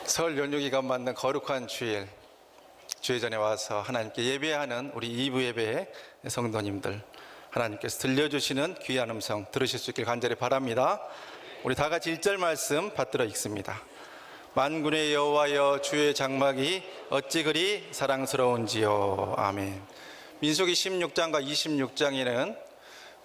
설 연휴 기간 맞는 거룩한 주일, 주일 전에 와서 하나님께 예배하는 우리 2부 예배의 성도님들, 하나님께서 들려주시는 귀한 음성 들으실 수 있길 간절히 바랍니다. 우리 다 같이 1절 말씀 받들어 읽습니다. 만군의 여호와여, 주의 장막이 어찌 그리 사랑스러운지요. 아멘. 민수기 16장과 26장에는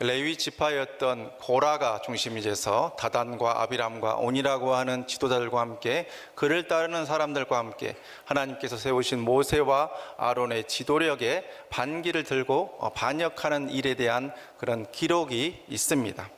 레위 지파였던 고라가 중심이 돼서 다단과 아비람과 온이라고 하는 지도자들과 함께 그를 따르는 사람들과 함께 하나님께서 세우신 모세와 아론의 지도력에 반기를 들고 반역하는 일에 대한 그런 기록이 있습니다.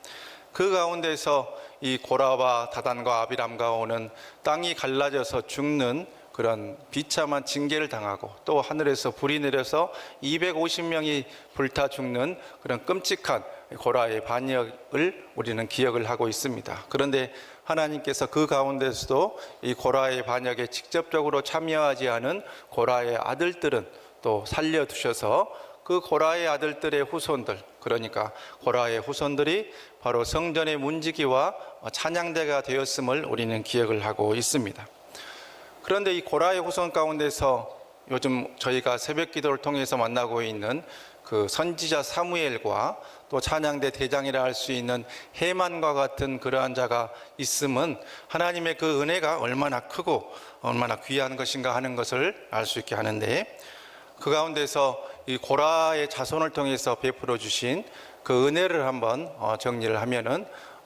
그 가운데서 이 고라와 다단과 아비람과 온은 땅이 갈라져서 죽는 그런 비참한 징계를 당하고, 또 하늘에서 불이 내려서 250명이 불타 죽는 그런 끔찍한 고라의 반역을 우리는 기억을 하고 있습니다. 그런데 하나님께서 그 가운데서도 이 고라의 반역에 직접적으로 참여하지 않은 고라의 아들들은 또 살려두셔서 그 고라의 아들들의 후손들, 그러니까 고라의 후손들이 바로 성전의 문지기와 찬양대가 되었음을 우리는 기억을 하고 있습니다. 그런데 이 고라의 후손 가운데서 요즘 저희가 새벽 기도를 통해서 만나고 있는 그 선지자 사무엘과 또 찬양대 대장이라 할 수 있는 헤만과 같은 그러한 자가 있음은 하나님의 그 은혜가 얼마나 크고 얼마나 귀한 것인가 하는 것을 알 수 있게 하는데, 그 가운데서 이 고라의 자손을 통해서 베풀어 주신 그 은혜를 한번 정리를 하면은,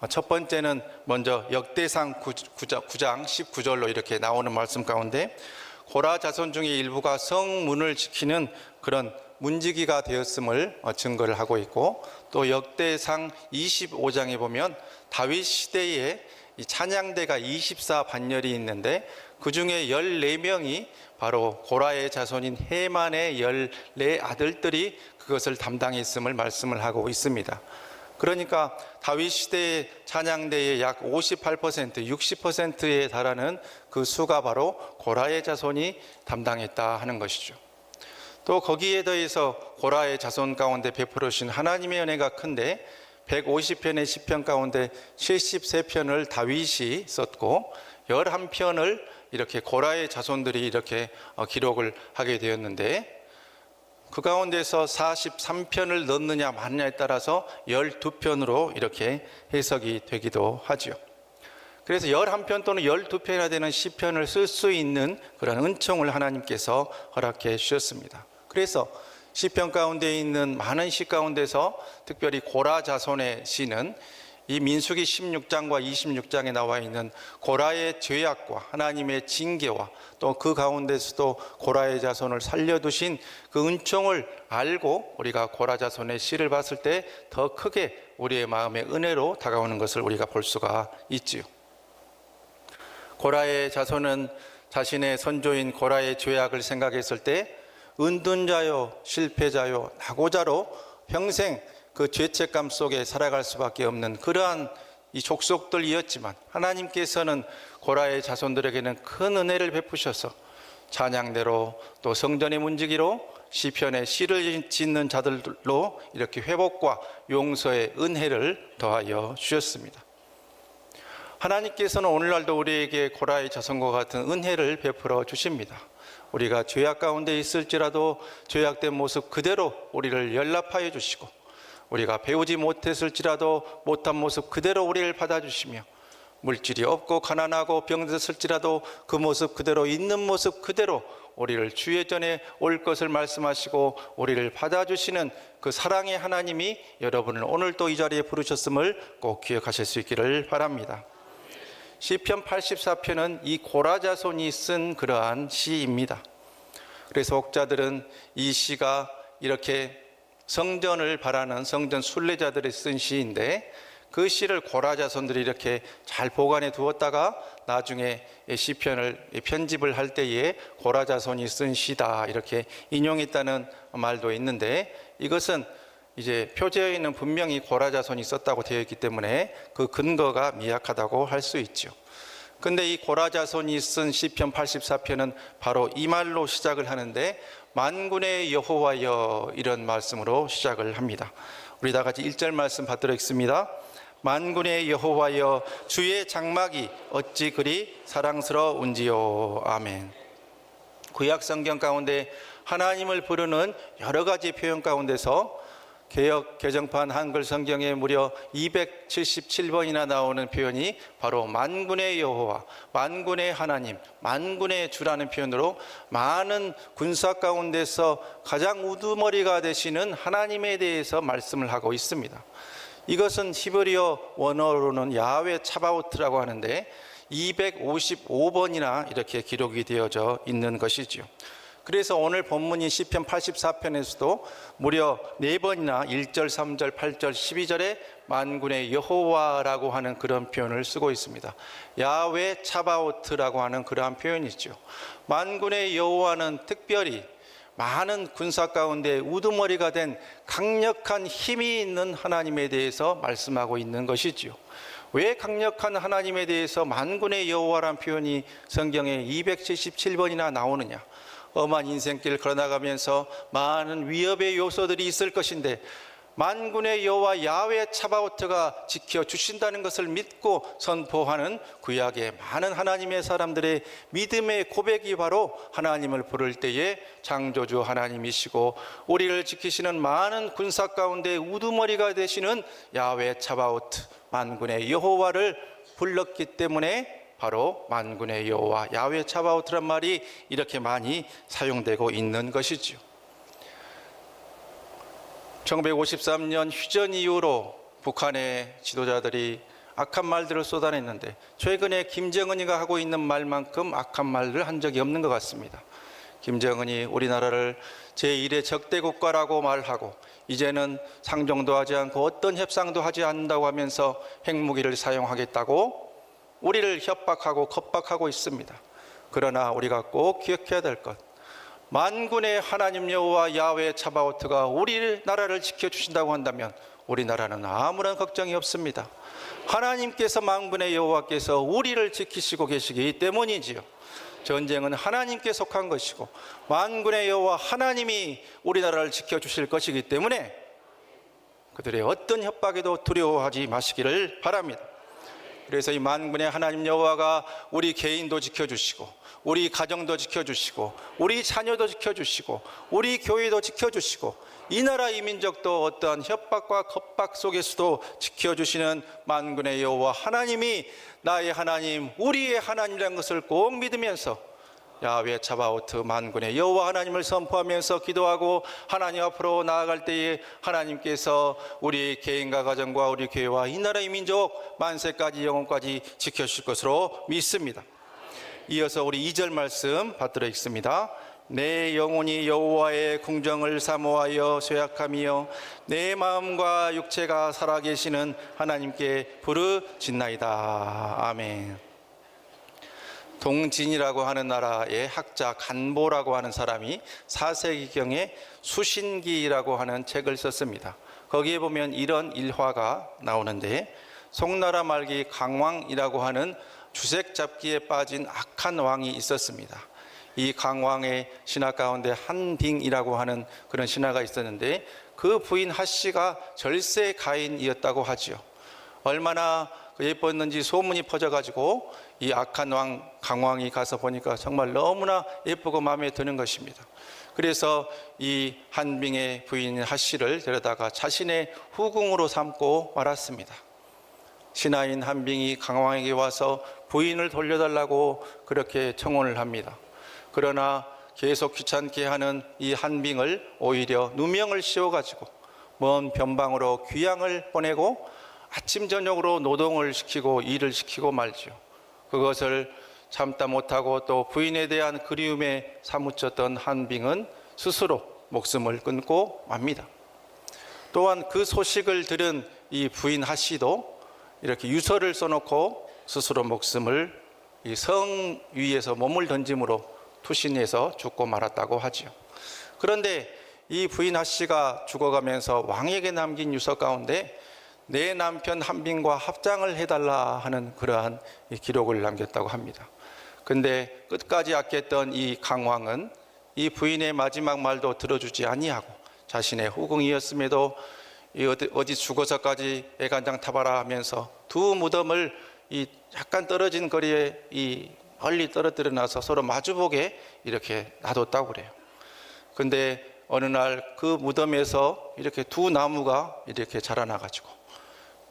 첫 번째는 먼저 역대상 9장 19절로 이렇게 나오는 말씀 가운데 고라 자손 중에 일부가 성문을 지키는 그런 문지기가 되었음을 증거를 하고 있고, 또 역대상 25장에 보면 다윗 시대에 이 찬양대가 24반열이 있는데 그 중에 14명이 바로 고라의 자손인 헤만의 14아들들이 그것을 담당했음을 말씀을 하고 있습니다. 그러니까 다윗 시대의 찬양대의 약 58%, 60%에 달하는 그 수가 바로 고라의 자손이 담당했다 하는 것이죠. 또 거기에 더해서 고라의 자손 가운데 베풀어 주신 하나님의 은혜가 큰데 150편의 시편 가운데 73편을 다윗이 썼고 11편을 이렇게 고라의 자손들이 이렇게 기록을 하게 되었는데, 그 가운데서 43편을 넣느냐 마느냐에 따라서 12편으로 이렇게 해석이 되기도 하죠. 그래서 11편 또는 12편이나 되는 시편을 쓸 수 있는 그런 은총을 하나님께서 허락해 주셨습니다. 그래서 시편 가운데 있는 많은 시 가운데서 특별히 고라 자손의 시는 이 민수기 16장과 26장에 나와 있는 고라의 죄악과 하나님의 징계와 또 그 가운데서도 고라의 자손을 살려두신 그 은총을 알고 우리가 고라 자손의 시를 봤을 때 더 크게 우리의 마음의 은혜로 다가오는 것을 우리가 볼 수가 있지요. 고라의 자손은 자신의 선조인 고라의 죄악을 생각했을 때 은둔자요, 실패자요, 낙오자로 평생 그 죄책감 속에 살아갈 수밖에 없는 그러한 이 족속들이었지만, 하나님께서는 고라의 자손들에게는 큰 은혜를 베푸셔서 찬양대로 또 성전의 문지기로 시편의 시를 짓는 자들로 이렇게 회복과 용서의 은혜를 더하여 주셨습니다. 하나님께서는 오늘날도 우리에게 고라의 자손과 같은 은혜를 베풀어 주십니다. 우리가 죄악 가운데 있을지라도 죄악된 모습 그대로 우리를 연락하여 주시고, 우리가 배우지 못했을지라도 못한 모습 그대로 우리를 받아주시며, 물질이 없고 가난하고 병들었을지라도 그 모습 그대로, 있는 모습 그대로 우리를 주의 전에 올 것을 말씀하시고 우리를 받아주시는 그 사랑의 하나님이 여러분을 오늘 또 이 자리에 부르셨음을 꼭 기억하실 수 있기를 바랍니다. 시편 84편은 이 고라 자손이 쓴 그러한 시입니다. 그래서 목자들은 이 시가 이렇게 성전을 바라는 성전 순례자들이 쓴 시인데, 그 시를 고라 자손들이 이렇게 잘 보관해 두었다가 나중에 시편을 편집을 할 때에 고라 자손이 쓴 시다 이렇게 인용했다는 말도 있는데, 이것은 이제 표제에는 분명히 고라 자손이 썼다고 되어 있기 때문에 그 근거가 미약하다고 할 수 있죠. 근데 이 고라 자손이 쓴 시편 84편은 바로 이 말로 시작을 하는데, 만군의 여호와여, 이런 말씀으로 시작을 합니다. 우리 다 같이 1절 말씀 받들어 읽습니다. 만군의 여호와여 주의 장막이 어찌 그리 사랑스러운지요. 아멘. 구약 성경 가운데 하나님을 부르는 여러 가지 표현 가운데서 개역 개정판 한글 성경에 무려 277번이나 나오는 표현이 바로 만군의 여호와, 만군의 하나님, 만군의 주라는 표현으로 많은 군사 가운데서 가장 우두머리가 되시는 하나님에 대해서 말씀을 하고 있습니다. 이것은 히브리어 원어로는 야훼 차바오트라고 하는데 255번이나 이렇게 기록이 되어져 있는 것이지요. 그래서 오늘 본문인 시편 84편에서도 무려 4번이나 1절, 3절, 8절, 12절에 만군의 여호와라고 하는 그런 표현을 쓰고 있습니다. 야훼 차바오트라고 하는 그러한 표현이죠. 만군의 여호와는 특별히 많은 군사 가운데 우두머리가 된 강력한 힘이 있는 하나님에 대해서 말씀하고 있는 것이지요. 왜 강력한 하나님에 대해서 만군의 여호와라는 표현이 성경에 277번이나 나오느냐? 험한 인생길 걸어나가면서 많은 위협의 요소들이 있을 것인데 만군의 여호와 야훼 차바오트가 지켜주신다는 것을 믿고 선포하는 구약의 많은 하나님의 사람들의 믿음의 고백이 바로 하나님을 부를 때에 창조주 하나님이시고 우리를 지키시는 많은 군사 가운데 우두머리가 되시는 야훼 차바오트 만군의 여호와를 불렀기 때문에 바로 만군의 여호와 야훼 차바오트란 말이 이렇게 많이 사용되고 있는 것이지요. 1953년 휴전 이후로 북한의 지도자들이 악한 말들을 쏟아냈는데 최근에 김정은이가 하고 있는 말만큼 악한 말을 한 적이 없는 것 같습니다. 김정은이 우리나라를 제1의 적대 국가라고 말하고 이제는 상종도 하지 않고 어떤 협상도 하지 않는다고 하면서 핵무기를 사용하겠다고 우리를 협박하고 겁박하고 있습니다. 그러나 우리가 꼭 기억해야 될 것, 만군의 하나님 여호와 야훼 차바오트가 우리나라를 지켜주신다고 한다면 우리나라는 아무런 걱정이 없습니다. 하나님께서 만군의 여호와께서 우리를 지키시고 계시기 때문이지요. 전쟁은 하나님께 속한 것이고 만군의 여호와 하나님이 우리나라를 지켜주실 것이기 때문에 그들의 어떤 협박에도 두려워하지 마시기를 바랍니다. 그래서 이 만군의 하나님 여호와가 우리 개인도 지켜주시고 우리 가정도 지켜주시고 우리 자녀도 지켜주시고 우리 교회도 지켜주시고 이 나라 이 민족도 어떠한 협박과 겁박 속에서도 지켜주시는 만군의 여호와 하나님이 나의 하나님, 우리의 하나님이라는 것을 꼭 믿으면서 야훼 차바오트 만군의 여호와 하나님을 선포하면서 기도하고 하나님 앞으로 나아갈 때에 하나님께서 우리 개인과 가정과 우리 교회와 이 나라의 민족 만세까지 영원까지 지켜주실 것으로 믿습니다. 이어서 우리 2절 말씀 받들어 읽습니다. 내 영혼이 여호와의 궁정을 사모하여 쇠약하며 내 마음과 육체가 살아계시는 하나님께 부르짖나이다. 아멘. 동진이라고 하는 나라의 학자 간보라고 하는 사람이 4세기경에 수신기라고 하는 책을 썼습니다. 거기에 보면 이런 일화가 나오는데 송나라 말기 강왕이라고 하는 주색 잡기에 빠진 악한 왕이 있었습니다. 이 강왕의 신하 가운데 한빙이라고 하는 그런 신하가 있었는데 그 부인 하씨가 절세 가인이었다고 하지요. 얼마나 예뻤는지 소문이 퍼져가지고 이 악한 왕 강왕이 가서 보니까 정말 너무나 예쁘고 마음에 드는 것입니다. 그래서 이 한빙의 부인 하씨를 데려다가 자신의 후궁으로 삼고 말았습니다. 신하인 한빙이 강왕에게 와서 부인을 돌려달라고 그렇게 청혼을 합니다. 그러나 계속 귀찮게 하는 이 한빙을 오히려 누명을 씌워가지고 먼 변방으로 귀양을 보내고 아침 저녁으로 노동을 시키고 일을 시키고 말지요. 그것을 참다 못하고 또 부인에 대한 그리움에 사무쳤던 한빙은 스스로 목숨을 끊고 맙니다. 또한 그 소식을 들은 이 부인 하씨도 이렇게 유서를 써놓고 스스로 목숨을 이 성 위에서 몸을 던짐으로 투신해서 죽고 말았다고 하지요. 그런데 이 부인 하씨가 죽어가면서 왕에게 남긴 유서 가운데 내 남편 한빙과 합장을 해달라 하는 그러한 기록을 남겼다고 합니다. 근데 끝까지 아꼈던 이 강왕은 이 부인의 마지막 말도 들어주지 아니하고 자신의 후궁이었음에도 어디 죽어서까지 애간장 타봐라 하면서 두 무덤을 이 약간 떨어진 거리에 이 멀리 떨어뜨려 놔서 서로 마주보게 이렇게 놔뒀다고 그래요. 근데 어느 날 그 무덤에서 이렇게 두 나무가 이렇게 자라나가지고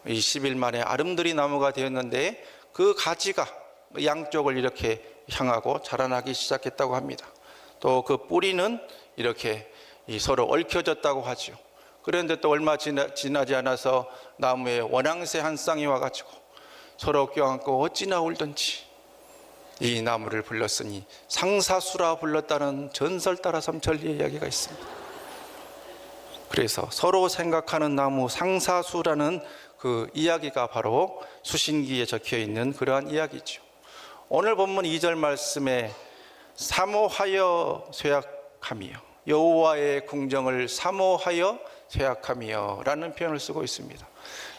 이 10일 만에 아름드리 나무가 되었는데 그 가지가 양쪽을 이렇게 향하고 자라나기 시작했다고 합니다. 또 그 뿌리는 이렇게 서로 얽혀졌다고 하죠. 그런데 또 얼마 지나지 않아서 나무에 원앙새 한 쌍이 와가지고 서로 껴안고 어찌나 울던지 이 나무를 불렀으니 상사수라 불렀다는 전설 따라 삼천리의 이야기가 있습니다. 그래서 서로 생각하는 나무 상사수라는 그 이야기가 바로 수신기에 적혀 있는 그러한 이야기죠. 오늘 본문 2절 말씀에 사모하여 쇠약하며 여호와의 궁정을 사모하여 쇠약하며 라는 표현을 쓰고 있습니다.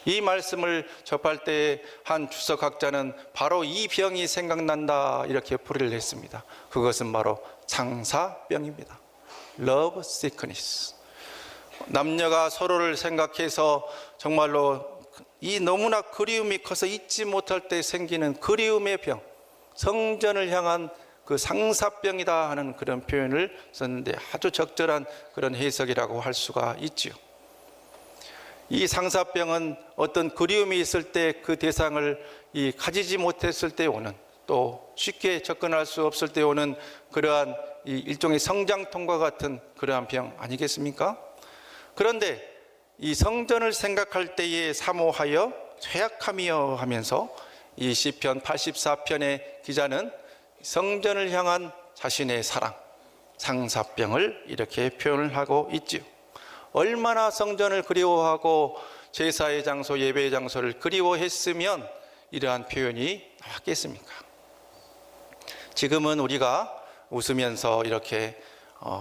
이 말씀을 접할 때 한 주석학자는 바로 이 병이 생각난다 이렇게 풀이를 했습니다. 그것은 바로 상사병입니다. Love sickness. 남녀가 서로를 생각해서 정말로 이 너무나 그리움이 커서 잊지 못할 때 생기는 그리움의 병, 성전을 향한 그 상사병이다 하는 그런 표현을 썼는데 아주 적절한 그런 해석이라고 할 수가 있지요. 이 상사병은 어떤 그리움이 있을 때 그 대상을 가지지 못했을 때 오는, 또 쉽게 접근할 수 없을 때 오는 그러한 일종의 성장통과 같은 그러한 병 아니겠습니까? 그런데 이 성전을 생각할 때에 사모하여 쇠약하며 하면서 이 시편 84편의 기자는 성전을 향한 자신의 사랑, 상사병을 이렇게 표현을 하고 있지요. 얼마나 성전을 그리워하고 제사의 장소, 예배의 장소를 그리워했으면 이러한 표현이 나왔겠습니까? 지금은 우리가 웃으면서 이렇게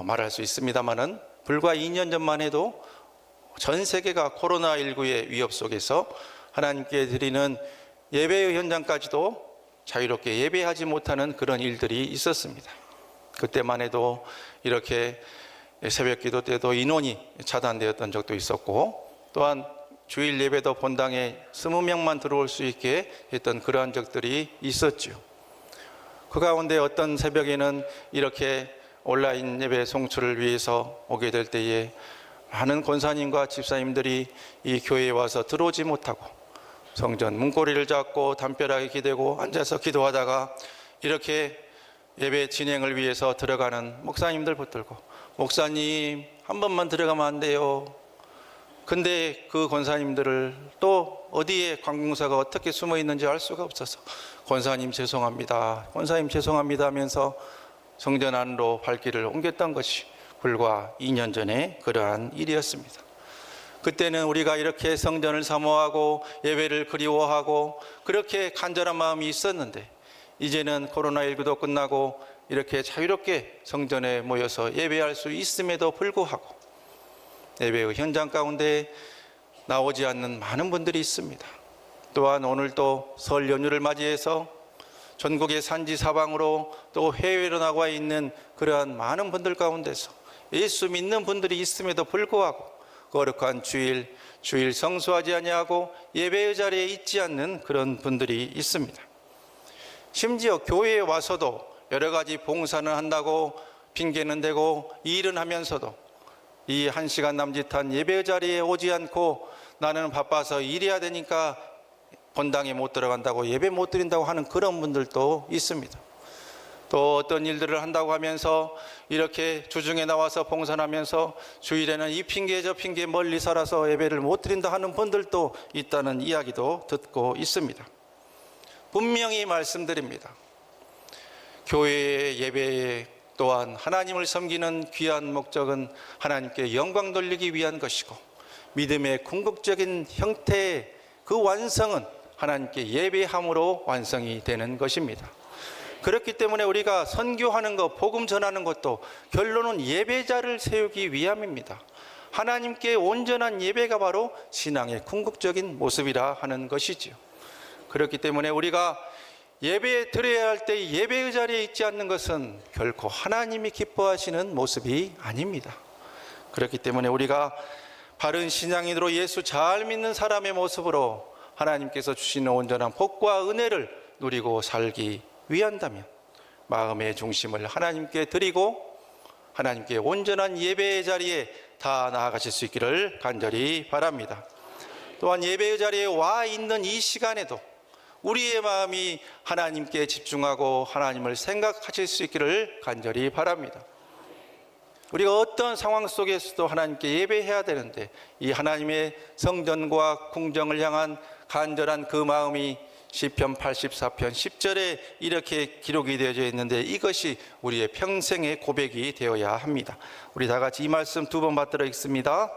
말할 수 있습니다만은 불과 2년 전만 해도 전 세계가 코로나19의 위협 속에서 하나님께 드리는 예배의 현장까지도 자유롭게 예배하지 못하는 그런 일들이 있었습니다. 그때만 해도 이렇게 새벽 기도 때도 인원이 차단되었던 적도 있었고, 또한 주일 예배도 본당에 20명만 들어올 수 있게 했던 그러한 적들이 있었죠. 그 가운데 어떤 새벽에는 이렇게 온라인 예배 송출을 위해서 오게 될 때에 많은 권사님과 집사님들이 이 교회에 와서 들어오지 못하고 성전 문고리를 잡고 담벼락에 기대고 앉아서 기도하다가 이렇게 예배 진행을 위해서 들어가는 목사님들 붙들고, 목사님 한 번만 들어가면 안 돼요. 근데 그 권사님들을 또 어디에 관공서가 어떻게 숨어 있는지 알 수가 없어서 권사님 죄송합니다, 권사님 죄송합니다 하면서 성전 안으로 발길을 옮겼던 것이 불과 2년 전에 그러한 일이었습니다. 그때는 우리가 이렇게 성전을 사모하고 예배를 그리워하고 그렇게 간절한 마음이 있었는데, 이제는 코로나19도 끝나고 이렇게 자유롭게 성전에 모여서 예배할 수 있음에도 불구하고 예배의 현장 가운데 나오지 않는 많은 분들이 있습니다. 또한 오늘도 설 연휴를 맞이해서 전국의 산지 사방으로 또 해외로 나와 있는 그러한 많은 분들 가운데서 예수 믿는 분들이 있음에도 불구하고 거룩한 주일 성수하지 아니하고 예배의 자리에 있지 않는 그런 분들이 있습니다. 심지어 교회에 와서도 여러 가지 봉사는 한다고 핑계는 대고 일은 하면서도 이 1시간 남짓한 예배의 자리에 오지 않고 나는 바빠서 일해야 되니까 본당에 못 들어간다고 예배 못 드린다고 하는 그런 분들도 있습니다. 또 어떤 일들을 한다고 하면서 이렇게 주중에 나와서 봉사하면서 주일에는 이 핑계 저 핑계 멀리 살아서 예배를 못 드린다 하는 분들도 있다는 이야기도 듣고 있습니다. 분명히 말씀드립니다. 교회의 예배에 또한 하나님을 섬기는 귀한 목적은 하나님께 영광 돌리기 위한 것이고, 믿음의 궁극적인 형태의 그 완성은 하나님께 예배함으로 완성이 되는 것입니다. 그렇기 때문에 우리가 선교하는 것, 복음 전하는 것도 결론은 예배자를 세우기 위함입니다. 하나님께 온전한 예배가 바로 신앙의 궁극적인 모습이라 하는 것이지요. 그렇기 때문에 우리가 예배 드려야 할 때 예배의 자리에 있지 않는 것은 결코 하나님이 기뻐하시는 모습이 아닙니다. 그렇기 때문에 우리가 바른 신앙인으로 예수 잘 믿는 사람의 모습으로 하나님께서 주시는 온전한 복과 은혜를 누리고 살기 위한다면 마음의 중심을 하나님께 드리고 하나님께 온전한 예배의 자리에 다 나아가실 수 있기를 간절히 바랍니다. 또한 예배의 자리에 와 있는 이 시간에도 우리의 마음이 하나님께 집중하고 하나님을 생각하실 수 있기를 간절히 바랍니다. 우리가 어떤 상황 속에서도 하나님께 예배해야 되는데 이 하나님의 성전과 궁정을 향한 간절한 그 마음이 시편 84편 10절에 이렇게 기록이 되어져 있는데 이것이 우리의 평생의 고백이 되어야 합니다. 우리 다 같이 이 말씀 두 번 받들어 읽습니다.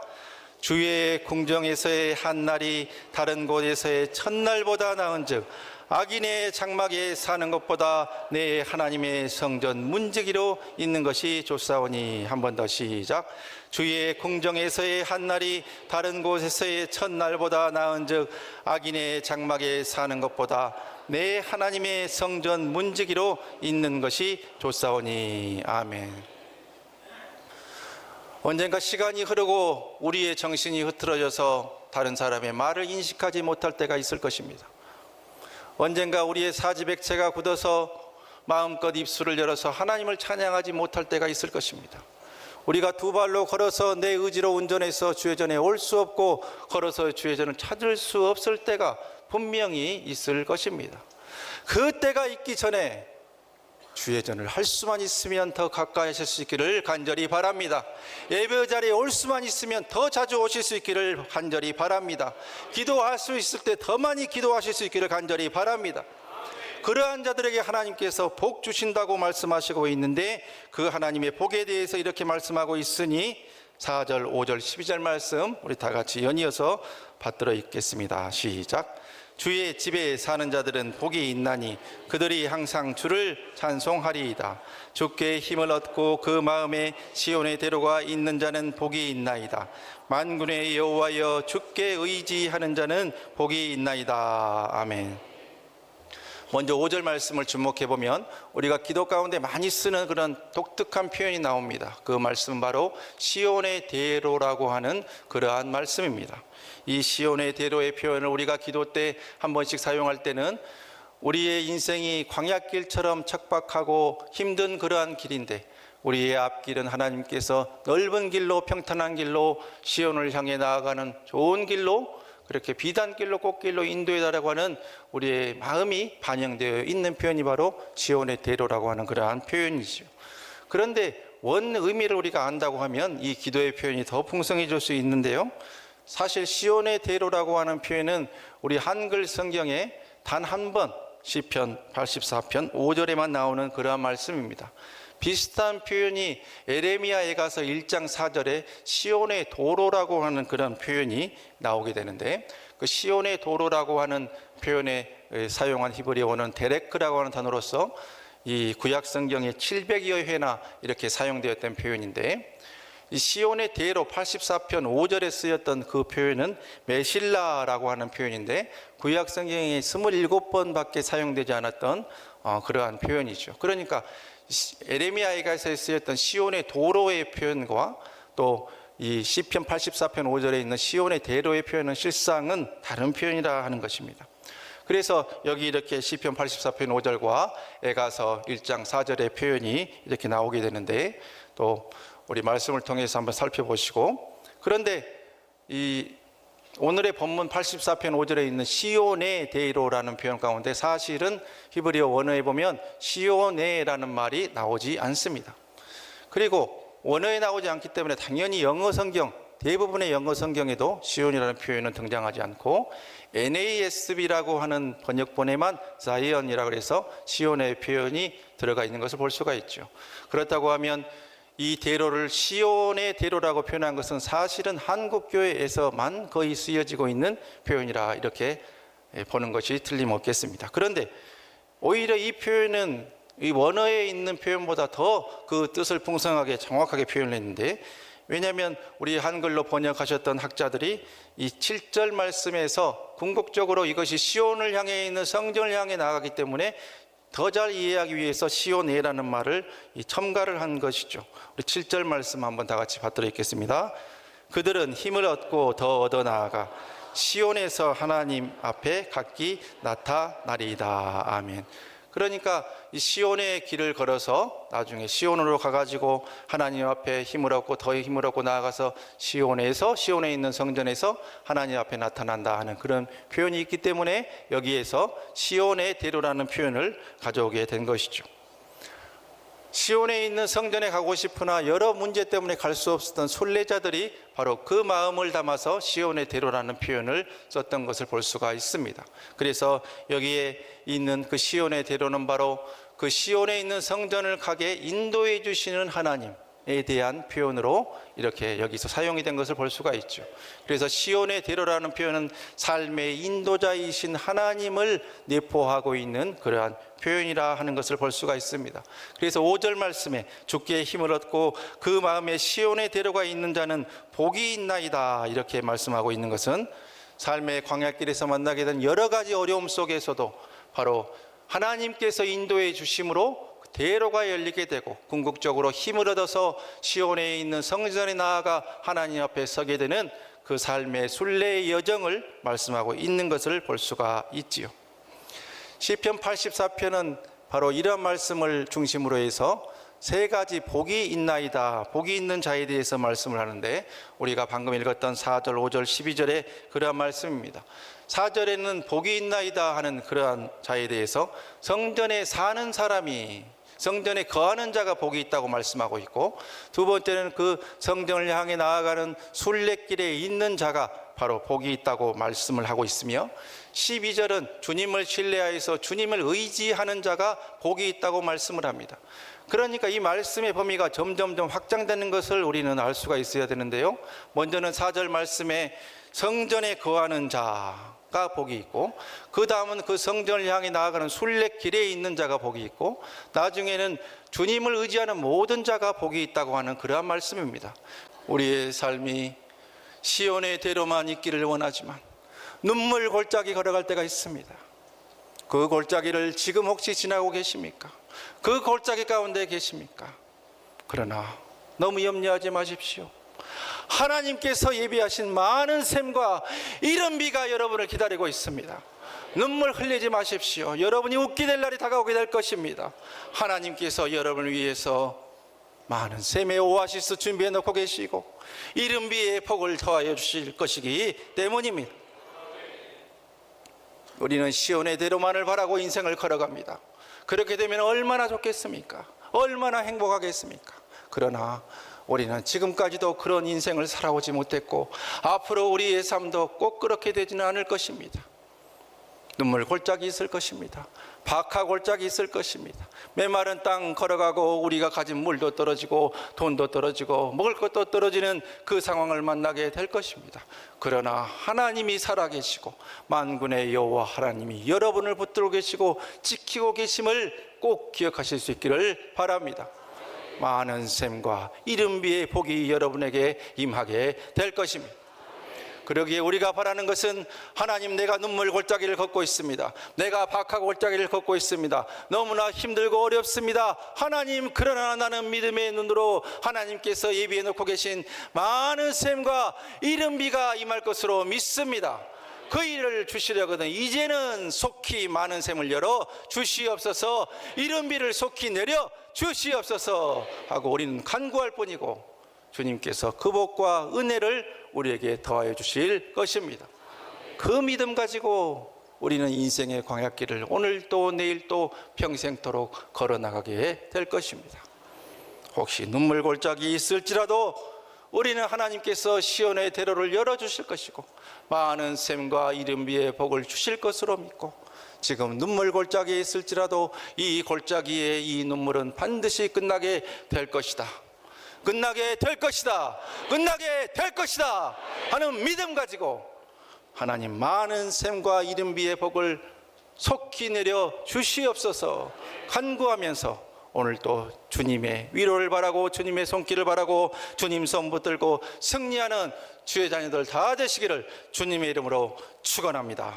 주의 궁정에서의 한날이 다른 곳에서의 첫날보다 나은즉 악인의 장막에 사는 것보다 내 하나님의 성전 문지기로 있는 것이 좋사오니. 한 번 더 시작. 주의 궁정에서의 한날이 다른 곳에서의 첫날보다 나은즉 악인의 장막에 사는 것보다 내 하나님의 성전 문지기로 있는 것이 좋사오니. 아멘. 언젠가 시간이 흐르고 우리의 정신이 흐트러져서 다른 사람의 말을 인식하지 못할 때가 있을 것입니다. 언젠가 우리의 사지백체가 굳어서 마음껏 입술을 열어서 하나님을 찬양하지 못할 때가 있을 것입니다. 우리가 두 발로 걸어서 내 의지로 운전해서 주의 전에 올 수 없고 걸어서 주의 전을 찾을 수 없을 때가 분명히 있을 것입니다. 그 때가 있기 전에 주의 전을 할 수만 있으면 더 가까이 하실 수 있기를 간절히 바랍니다. 예배 자리에 올 수만 있으면 더 자주 오실 수 있기를 간절히 바랍니다. 기도할 수 있을 때 더 많이 기도하실 수 있기를 간절히 바랍니다. 그러한 자들에게 하나님께서 복 주신다고 말씀하시고 있는데 그 하나님의 복에 대해서 이렇게 말씀하고 있으니 4절, 5절, 12절 말씀 우리 다 같이 연이어서 받들어 읽겠습니다. 시작. 주의 집에 사는 자들은 복이 있나니 그들이 항상 주를 찬송하리이다. 주께 힘을 얻고 그 마음에 시온의 대로가 있는 자는 복이 있나이다. 만군의 여호와여 주께 의지하는 자는 복이 있나이다. 아멘. 먼저 5절 말씀을 주목해 보면 우리가 기도 가운데 많이 쓰는 그런 독특한 표현이 나옵니다. 그 말씀은 바로 시온의 대로라고 하는 그러한 말씀입니다. 이 시온의 대로의 표현을 우리가 기도 때 한 번씩 사용할 때는 우리의 인생이 광야길처럼 척박하고 힘든 그러한 길인데 우리의 앞길은 하나님께서 넓은 길로 평탄한 길로 시온을 향해 나아가는 좋은 길로 그렇게 비단길로 꽃길로 인도해달라고 하는 우리의 마음이 반영되어 있는 표현이 바로 시온의 대로라고 하는 그러한 표현이죠. 그런데 원 의미를 우리가 안다고 하면 이 기도의 표현이 더 풍성해질 수 있는데요. 사실 시온의 대로라고 하는 표현은 우리 한글 성경에 단 한 번 시편 84편 5절에만 나오는 그러한 말씀입니다. 비슷한 표현이 에레미야에 가서 1장 4절에 시온의 도로라고 하는 그런 표현이 나오게 되는데 그 시온의 도로라고 하는 표현에 사용한 히브리어는 데레크라고 하는 단어로서 이 구약 성경에 700여 회나 이렇게 사용되었던 표현인데 이 시온의 대로 84편 5절에 쓰였던 그 표현은 메실라라고 하는 표현인데 구약 성경에 27번밖에 사용되지 않았던 그러한 표현이죠. 그러니까 에레미야에 가서 쓰였던 시온의 도로의 표현과 또 이 시편 84편 5절에 있는 시온의 대로의 표현은 실상은 다른 표현이라 하는 것입니다. 그래서 여기 이렇게 시편 84편 5절과 에가서 1장 4절의 표현이 이렇게 나오게 되는데 또 우리 말씀을 통해서 한번 살펴보시고 그런데 이 오늘의 본문 84편 5절에 있는 시온의 대로라는 표현 가운데 사실은 히브리어 원어에 보면 시오네라는 말이 나오지 않습니다. 그리고 원어에 나오지 않기 때문에 당연히 영어 성경 대부분의 영어 성경에도 시온이라는 표현은 등장하지 않고 NASB라고 하는 번역본에만 자이언이라고 해서 시온의 표현이 들어가 있는 것을 볼 수가 있죠. 그렇다고 하면 이 대로를 시온의 대로라고 표현한 것은 사실은 한국교회에서만 거의 쓰여지고 있는 표현이라 이렇게 보는 것이 틀림없겠습니다. 그런데 오히려 이 표현은 이 원어에 있는 표현보다 더 그 뜻을 풍성하게 정확하게 표현했는데 왜냐하면 우리 한글로 번역하셨던 학자들이 이 7절 말씀에서 궁극적으로 이것이 시온을 향해 있는 성전을 향해 나가기 때문에 더 잘 이해하기 위해서 시온에라는 말을 첨가를 한 것이죠. 우리 7절 말씀 한번 다 같이 받들어 읽겠습니다. 그들은 힘을 얻고 더 얻어 나아가 시온에서 하나님 앞에 각기 나타나리이다. 아멘. 그러니까 이 시온의 길을 걸어서 나중에 시온으로 가가지고 하나님 앞에 힘을 얻고 더 힘을 얻고 나아가서 시온에 있는 성전에서 하나님 앞에 나타난다 하는 그런 표현이 있기 때문에 여기에서 시온의 대로라는 표현을 가져오게 된 것이죠. 시온에 있는 성전에 가고 싶으나 여러 문제 때문에 갈 수 없었던 순례자들이 바로 그 마음을 담아서 시온의 대로라는 표현을 썼던 것을 볼 수가 있습니다. 그래서 여기에 있는 그 시온의 대로는 바로 그 시온에 있는 성전을 가게 인도해 주시는 하나님에 대한 표현으로 이렇게 여기서 사용이 된 것을 볼 수가 있죠. 그래서 시온의 대로라는 표현은 삶의 인도자이신 하나님을 내포하고 있는 그러한 표현이라 하는 것을 볼 수가 있습니다. 그래서 5절 말씀에 주께 힘을 얻고 그 마음에 시온의 대로가 있는 자는 복이 있나이다 이렇게 말씀하고 있는 것은 삶의 광야길에서 만나게 된 여러 가지 어려움 속에서도 바로 하나님께서 인도해 주심으로 대로가 열리게 되고 궁극적으로 힘을 얻어서 시온에 있는 성전에 나아가 하나님 앞에 서게 되는 그 삶의 순례의 여정을 말씀하고 있는 것을 볼 수가 있지요. 시편 84편은 바로 이런 말씀을 중심으로 해서 세 가지 복이 있나이다, 복이 있는 자에 대해서 말씀을 하는데 우리가 방금 읽었던 4절, 5절, 12절에 그러한 말씀입니다. 4절에는 복이 있나이다 하는 그러한 자에 대해서 성전에 사는 사람이, 성전에 거하는 자가 복이 있다고 말씀하고 있고, 두 번째는 그 성전을 향해 나아가는 순례길에 있는 자가 바로 복이 있다고 말씀을 하고 있으며, 12절은 주님을 신뢰하여서 주님을 의지하는 자가 복이 있다고 말씀을 합니다. 그러니까 이 말씀의 범위가 점점점 확장되는 것을 우리는 알 수가 있어야 되는데요, 먼저는 4절 말씀에 성전에 거하는 자가 복이 있고, 그 다음은 그 성전을 향해 나아가는 순례길에 있는 자가 복이 있고, 나중에는 주님을 의지하는 모든 자가 복이 있다고 하는 그러한 말씀입니다. 우리의 삶이 시온의 대로만 있기를 원하지만 눈물 골짜기 걸어갈 때가 있습니다. 그 골짜기를 지금 혹시 지나고 계십니까? 그 골짜기 가운데 계십니까? 그러나 너무 염려하지 마십시오. 하나님께서 예비하신 많은 샘과 이른 비가 여러분을 기다리고 있습니다. 눈물 흘리지 마십시오. 여러분이 웃게 될 날이 다가오게 될 것입니다. 하나님께서 여러분을 위해서 많은 샘의 오아시스 준비해 놓고 계시고 이른 비의 복을 더하여 주실 것이기 때문입니다. 우리는 시온의 대로만을 바라고 인생을 걸어갑니다. 그렇게 되면 얼마나 좋겠습니까? 얼마나 행복하겠습니까? 그러나 우리는 지금까지도 그런 인생을 살아오지 못했고 앞으로 우리의 삶도 꼭 그렇게 되지는 않을 것입니다. 눈물 골짜기 있을 것입니다. 박하 골짜기 있을 것입니다. 메마른 땅 걸어가고 우리가 가진 물도 떨어지고 돈도 떨어지고 먹을 것도 떨어지는 그 상황을 만나게 될 것입니다. 그러나 하나님이 살아계시고 만군의 여호와 하나님이 여러분을 붙들고 계시고 지키고 계심을 꼭 기억하실 수 있기를 바랍니다. 많은 샘과 이른 비의 복이 여러분에게 임하게 될 것입니다. 그러기에 우리가 바라는 것은 하나님, 내가 눈물 골짜기를 걷고 있습니다. 내가 박하 골짜기를 걷고 있습니다. 너무나 힘들고 어렵습니다. 하나님, 그러나 나는 믿음의 눈으로 하나님께서 예비해 놓고 계신 많은 샘과 이른 비가 임할 것으로 믿습니다. 그 일을 주시려거든 이제는 속히 많은 샘을 열어 주시옵소서, 이른 비를 속히 내려 주시옵소서 하고 우리는 간구할 뿐이고 주님께서 그 복과 은혜를 우리에게 더하여 주실 것입니다. 그 믿음 가지고 우리는 인생의 광야길을 오늘 또 내일 또 평생토록 걸어나가게 될 것입니다. 혹시 눈물 골짜기 있을지라도 우리는 하나님께서 시온의 대로를 열어주실 것이고 많은 샘과 이른 비의 복을 주실 것으로 믿고, 지금 눈물 골짜기에 있을지라도 이 골짜기의 이 눈물은 반드시 끝나게 될 것이다, 끝나게 될 것이다, 끝나게 될 것이다 하는 믿음 가지고 하나님, 많은 샘과 이른 비의 복을 속히 내려 주시옵소서 간구하면서 오늘 또 주님의 위로를 바라고 주님의 손길을 바라고 주님 손 붙들고 승리하는 주의 자녀들 다 되시기를 주님의 이름으로 축원합니다.